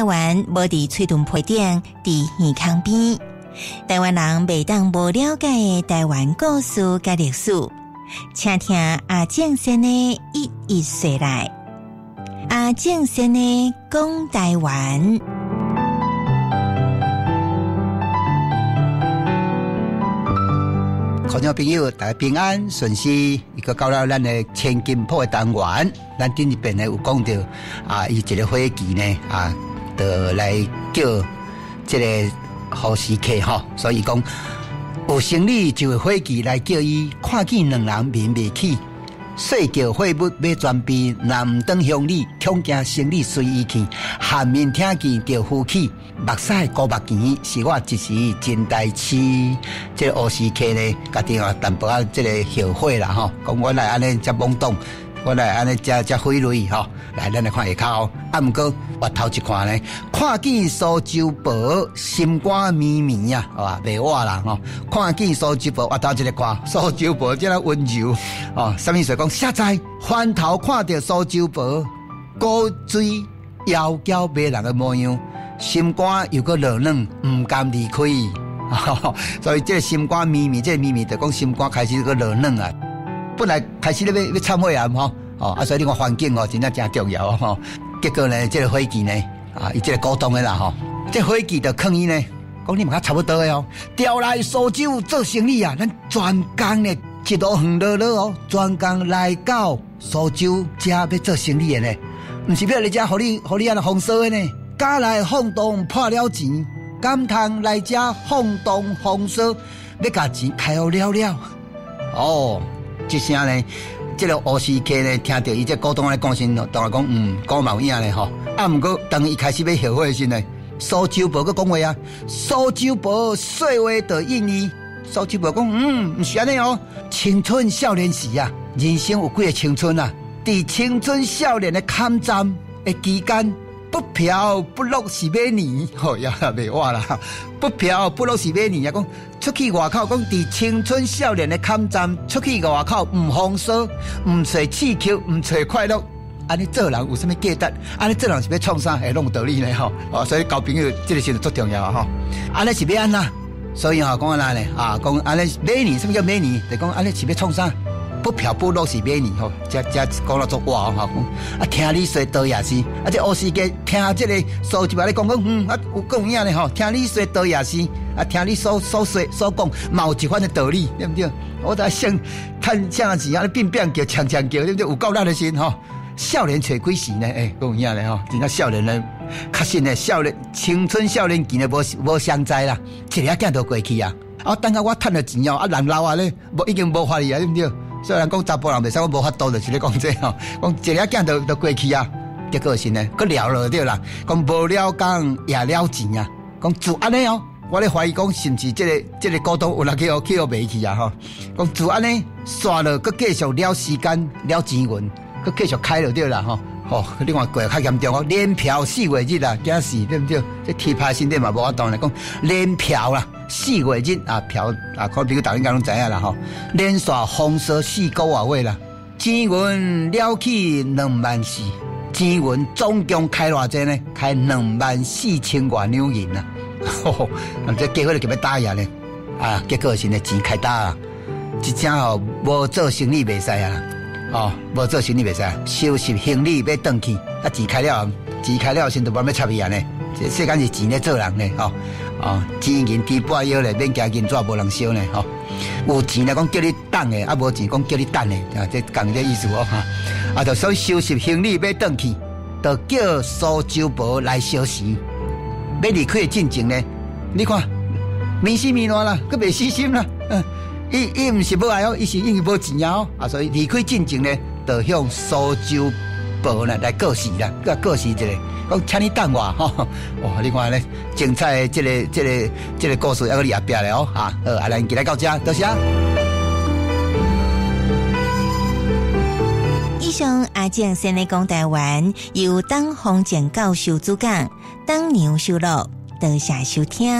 湾无伫喙脣皮顶，伫耳孔边。台湾人袂当无了解的台湾故事甲历史，请听阿正先的一一说来。阿正先的讲台湾。观众朋友，大家平安顺遂，一个到了咱的千金铺的单元，咱顶一边呢有讲到伊一个会期呢就来叫这个好时客吼，所以讲有生理就会会期来叫伊看见两人面未起，细叫会物要转变，南登乡里恐惊生理随意去，汉面听见就呼气。目屎高目钱是我一时真代志，这个乌时客呢，家己啊淡薄仔这个后悔啦吼，讲我来安尼遮懵懂，我来安尼遮费累吼，来咱来看下口，毋过我头一看呢，看见苏州婆心肝绵绵啊，好吧，袂话啦吼，看见苏州婆，我头一个看苏州婆这样温柔哦，什么意思？讲现在翻头看到苏州婆，古锥窈窕迷人的模样。心肝又个热冷，唔甘离开，所以这个心肝绵绵，这个绵绵就讲心肝开始个热冷啊。本来开始咧要忏悔啊，所以你看环境真正真重要吼。结果呢，这个会期呢，伊这个股东的啦吼，这会期就抗议呢，讲你们差不多的哦，调来苏州做生意啊，咱专工呢一路远落落哦，专工来到苏州遮要做生意的呢，唔是要来遮互你安尼风骚的呢。家来放动破了钱，敢通来遮放动风骚，要甲钱开好了了。哦，这声呢，这个乌时客呢，听到伊这股东来讲声，当然讲讲嘛有影咧吼。毋过当伊开始要后悔时呢，苏州婆个讲话啊，苏州婆说话就应伊。苏州婆讲，毋是安尼哦，青春少年时啊，人生有几个青春啊？伫青春少年的坎站的期间。不嫖不落是买年，呀袂话啦！不嫖不落是买年啊！讲出去外口，讲伫青春少年的坎站，出去外口唔风骚，唔找刺激，唔找快乐。安尼做人有啥物价值？安尼做人是要创啥？拢有道理呢吼！所以交朋友这个时候最重要吼。安尼是要安那？所以讲安那呢？讲安尼买年，什么叫买年？就讲安尼是要创啥？不嫖不落是买年吼，这讲到做话吼，听你说多也是，这乌时间听这个苏州话咧讲有讲影咧吼，听你说多也是，听你所说所讲，嘛有一番的道理，对不对？我在想，趁啥子啊？变叫强叫，对不对？有够咱的心吼，少年找几时呢？讲影咧吼，真正少年呢，确实呢，少年青春少年期呢，无相在啦，一个囝都过去啊。等下我赚了钱哦，人老啊咧，已经无法力啊，对不对？虽然讲查甫人袂使，我无法度就是咧讲这吼，讲一个囝都过去啊，结果是呢，佮了了对啦，讲无了工也了钱啊，讲就安尼哦，我咧怀疑讲是毋是这个股东有来去卖去啊吼，讲就安尼刷了，佮继续了时间了钱源，佮继续开了对啦吼。另外过较严重哦，连嫖4月日啊，惊死对不对？这体魄身体嘛无法度来讲，连嫖啦4月日啊嫖可能比如大家应该拢知影啦吼，连续风骚4个月啦，钱源了起2万4，钱源总共开偌济呢？开24000多两银啦，这结婚就要打呀呢，结果是呢钱开打啊，一正无做生意袂使啊。无做生意袂使，收拾行李要转去，钱开了，先都无要插伊啊呢。这世间是钱咧做人呢，钱银提半腰咧，免惊银纸无人收呢，有钱来讲叫你等的，无钱讲叫你等的，这讲这意思哦，就所以收拾行李要转去，就叫苏州婆来收拾。要离开的进前呢，你看面死面烂啦，佮袂死心啦，伊毋是要爱哦，伊是因为无钱啊，所以离开进前呢，就向苏州婆呢来告示啦，告示一个，讲请你等我吼。哇，你看咧，精彩的这个故事还有你后壁咧哦，好，咱今日到这，多谢。以上阿正先来讲台湾，由当洪建教授主讲，当牛收录，多谢收听。